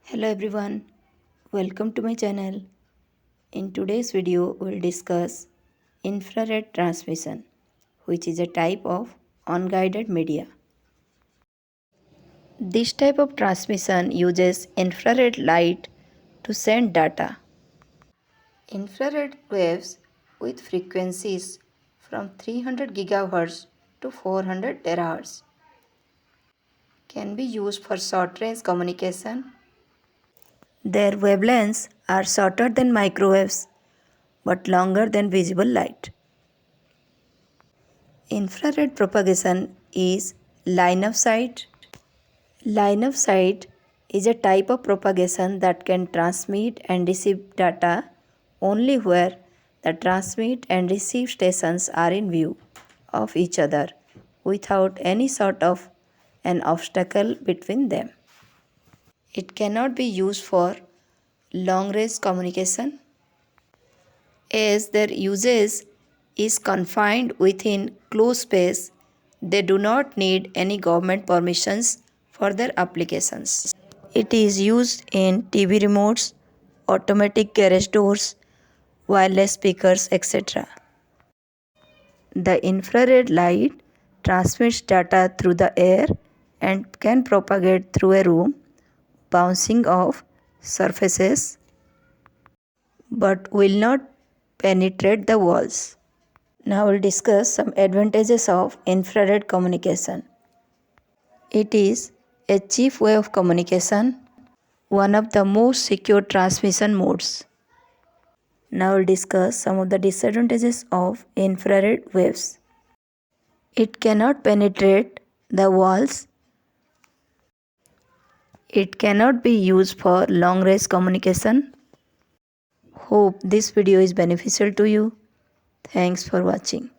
Hello everyone, welcome to my channel. In today's video, we'll discuss infrared transmission, which is a type of unguided media. This type of transmission uses infrared light to send data. Infrared waves with frequencies from 300 GHz to 400 THz can be used for short-range communication. Their wavelengths are shorter than microwaves but longer than visible light. Infrared propagation is line of sight. Line of sight is a type of propagation that can transmit and receive data only where the transmit and receive stations are in view of each other without any sort of an obstacle between them. It cannot be used for long-range communication as their usage is confined within closed space. They do not need any government permissions for their applications. It is used in TV remotes, automatic garage doors, wireless speakers, etc. The infrared light transmits data through the air and can propagate through a room, bouncing off surfaces, but will not penetrate the walls. Now we'll discuss some advantages of infrared communication. It is a cheap way of communication, one of the most secure transmission modes. Now we'll discuss some of the disadvantages of infrared waves. It cannot penetrate the walls. It cannot be used for long-range communication. Hope this video is beneficial to you. Thanks for watching.